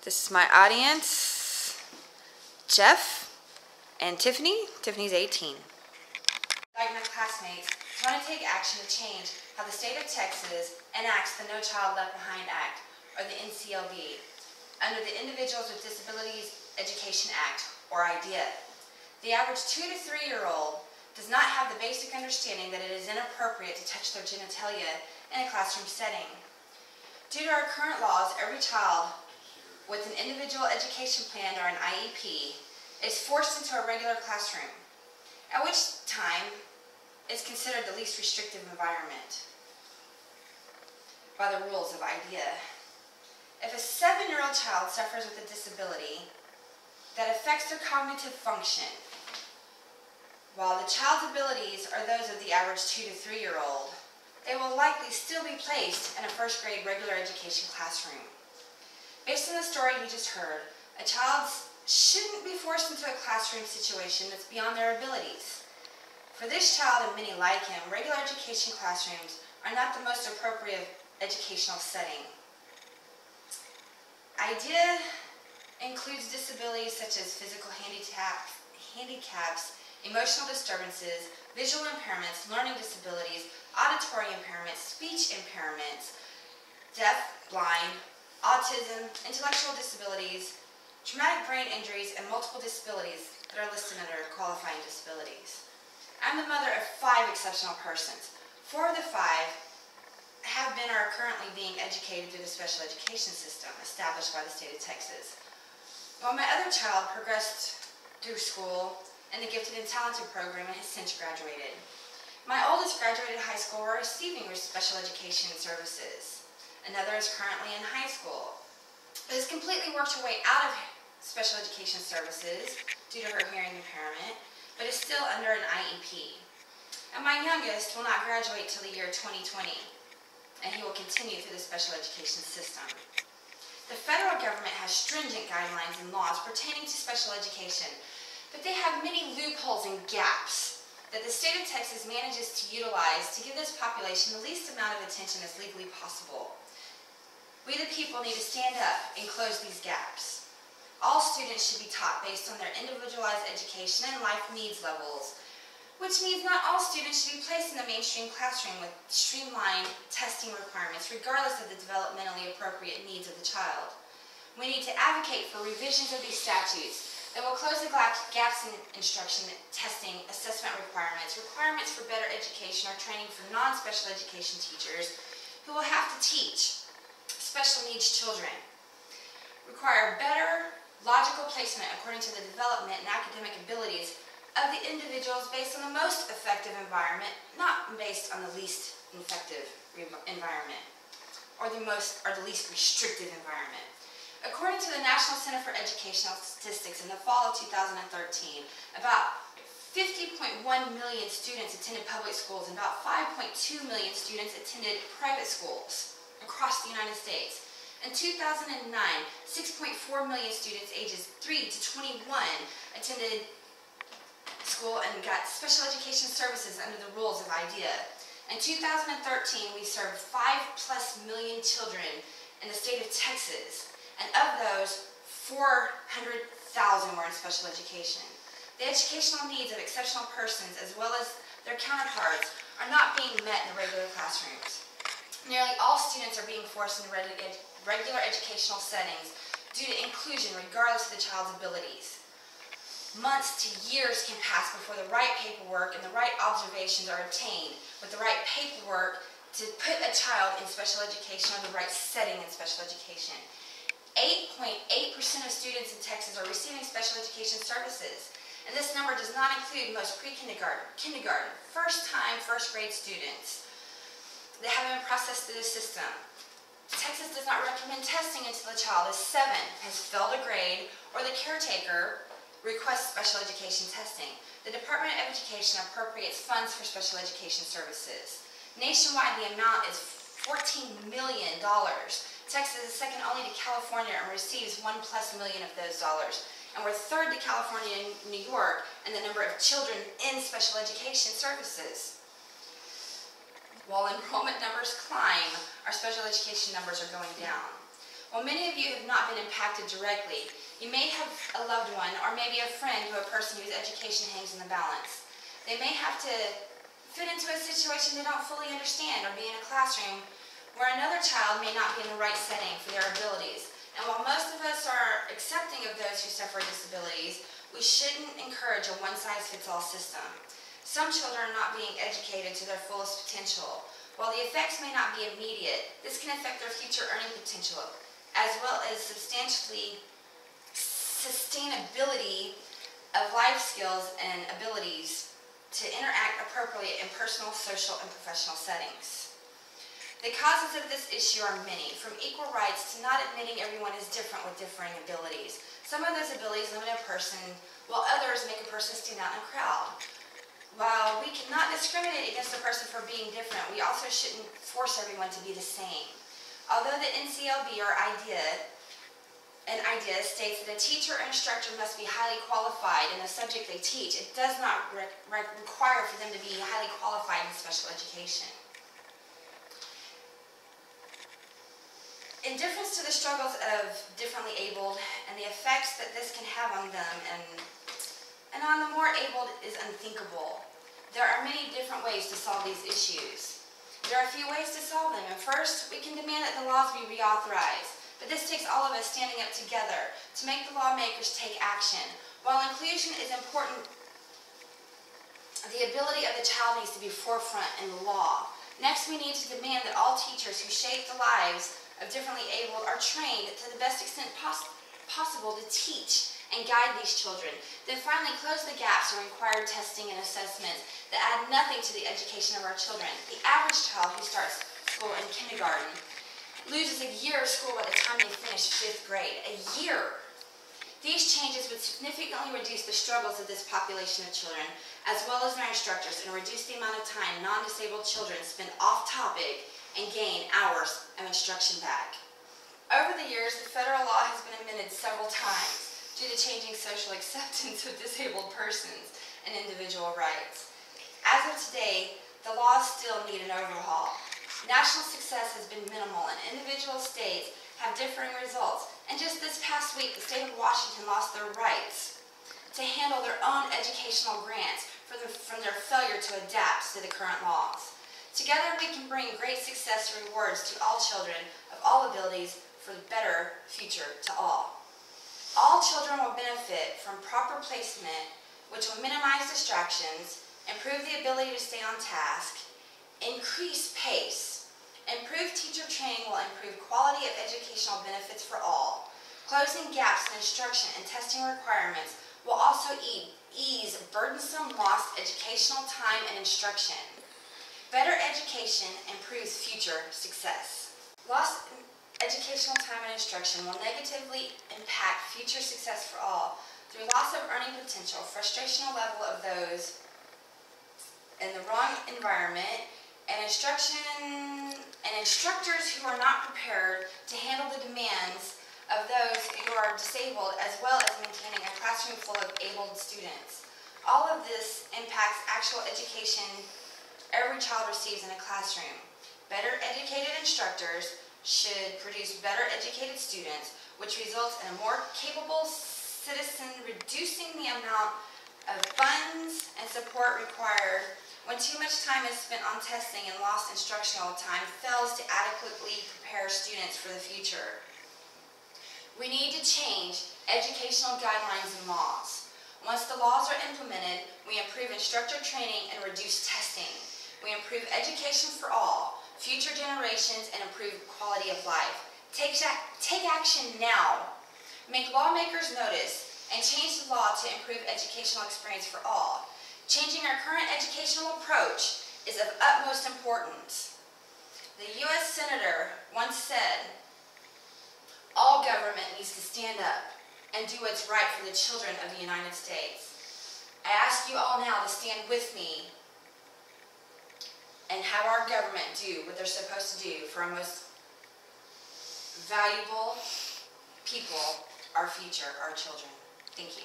This is my audience, Jeff and Tiffany. Tiffany's 18. Like my classmates, I want to take action to change how the state of Texas enacts the No Child Left Behind Act, or the NCLB, under the Individuals with Disabilities Education Act, or IDEA. The average 2 to 3-year-old does not have the basic understanding that it is inappropriate to touch their genitalia in a classroom setting. Due to our current laws, every child with an individual education plan or an IEP is forced into a regular classroom, at which time is considered the least restrictive environment by the rules of IDEA. If a 7-year-old child suffers with a disability that affects their cognitive function, while the child's abilities are those of the average 2 to 3-year-old, they will likely still be placed in a first-grade regular education classroom. Based on the story you just heard, a child shouldn't be forced into a classroom situation that's beyond their abilities. For this child and many like him, regular education classrooms are not the most appropriate educational setting. IDEA includes disabilities such as physical handicaps, emotional disturbances, visual impairments, learning disabilities, auditory impairments, speech impairments, deaf, blind, autism, intellectual disabilities, traumatic brain injuries, and multiple disabilities that are listed under qualifying disabilities. I'm the mother of 5 exceptional persons. 4 of the 5 have been or are currently being educated through the special education system established by the state of Texas, while my other child progressed through school in the Gifted and Talented program and has since graduated. My oldest graduated high school receiving special education services. Another is currently in high school. Has completely worked her way out of special education services due to her hearing impairment, but is still under an IEP. And my youngest will not graduate till the year 2020, and he will continue through the special education system. The federal government has stringent guidelines and laws pertaining to special education, but they have many loopholes and gaps that the state of Texas manages to utilize to give this population the least amount of attention as legally possible. We the people need to stand up and close these gaps. All students should be taught based on their individualized education and life needs levels, which means not all students should be placed in the mainstream classroom with streamlined testing requirements regardless of the developmentally appropriate needs of the child. We need to advocate for revisions of these statutes that will close the gaps in instruction, testing, assessment requirements, requirements for better education or training for non-special education teachers who will have to teach special needs children, require better logical placement according to the development and academic abilities of the individuals based on the most effective environment, not based on the least effective environment or the least restrictive environment. According to the National Center for Educational Statistics in the fall of 2013, about 50.1 million students attended public schools and about 5.2 million students attended private schools across the United States. In 2009, 6.4 million students ages 3 to 21 attended school and got special education services under the rules of IDEA. In 2013, we served 5+ million children in the state of Texas, and of those, 400,000 were in special education. The educational needs of exceptional persons, as well as their counterparts, are not being met in the regular classrooms. Nearly all students are being forced into regular educational settings due to inclusion regardless of the child's abilities. Months to years can pass before the right paperwork and the right observations are obtained with the right paperwork to put a child in special education or the right setting in special education. 8.8% of students in Texas are receiving special education services, and this number does not include most pre-kindergarten, kindergarten, first-time, first-grade students that haven't been processed through the system. Texas does not recommend testing until the child is 7, has failed a grade, or the caretaker requests special education testing. The Department of Education appropriates funds for special education services. Nationwide, the amount is $14 million. Texas is second only to California and receives $1+ million of those dollars. And we're third to California and New York in the number of children in special education services. While enrollment numbers climb, our special education numbers are going down. While many of you have not been impacted directly, you may have a loved one or maybe a friend or a person whose education hangs in the balance. They may have to fit into a situation they don't fully understand or be in a classroom where another child may not be in the right setting for their abilities. And while most of us are accepting of those who suffer disabilities, we shouldn't encourage a one-size-fits-all system. Some children are not being educated to their fullest potential. While the effects may not be immediate, this can affect their future earning potential, as well as sustainability of life skills and abilities to interact appropriately in personal, social, and professional settings. The causes of this issue are many, from equal rights to not admitting everyone is different with differing abilities. Some of those abilities limit a person, while others make a person stand out in a crowd. While we cannot discriminate against a person for being different, we also shouldn't force everyone to be the same. Although the NCLB idea states that a teacher or instructor must be highly qualified in the subject they teach, it does not require for them to be highly qualified in special education. In difference to the struggles of differently abled and the effects that this can have on them and on the more abled is unthinkable. There are many different ways to solve these issues. There are a few ways to solve them, and first, we can demand that the laws be reauthorized. But this takes all of us standing up together to make the lawmakers take action. While inclusion is important, the ability of the child needs to be forefront in the law. Next, we need to demand that all teachers who shape the lives of differently abled are trained to the best extent possible to teach and guide these children. Then finally, close the gaps in required testing and assessments that add nothing to the education of our children. The average child who starts school in kindergarten loses a year of school by the time they finish 5th grade. A year! These changes would significantly reduce the struggles of this population of children, as well as their instructors, and reduce the amount of time non-disabled children spend off-topic and gain hours of instruction back. Over the years, the federal law has been amended several times due to changing social acceptance of disabled persons and individual rights. As of today, the laws still need an overhaul. National success has been minimal, and individual states have differing results. And just this past week, the state of Washington lost their rights to handle their own educational grants from their failure to adapt to the current laws. Together, we can bring great success and rewards to all children of all abilities for a better future to all. All children will benefit from proper placement, which will minimize distractions, improve the ability to stay on task, increase pace. Improved teacher training will improve quality of educational benefits for all. Closing gaps in instruction and testing requirements will also ease burdensome lost educational time and instruction. Better education improves future success. Lost educational time and instruction will negatively impact future success for all through loss of earning potential, frustrational level of those in the wrong environment, and instructors who are not prepared to handle the demands of those who are disabled, as well as maintaining a classroom full of abled students. All of this impacts actual education every child receives in a classroom. Better educated instructors should produce better educated students, which results in a more capable citizen, reducing the amount of funds and support required when too much time is spent on testing and lost instructional time fails to adequately prepare students for the future. We need to change educational guidelines and laws. Once the laws are implemented, we improve instructor training and reduce testing. We improve education for all, future generations, and improve quality of life. Take action now. Make lawmakers notice and change the law to improve educational experience for all. Changing our current educational approach is of utmost importance. The U.S. Senator once said, "All government needs to stand up and do what's right for the children of the United States." I ask you all now to stand with me and have our government do what they're supposed to do for our most valuable people, our future, our children. Thank you.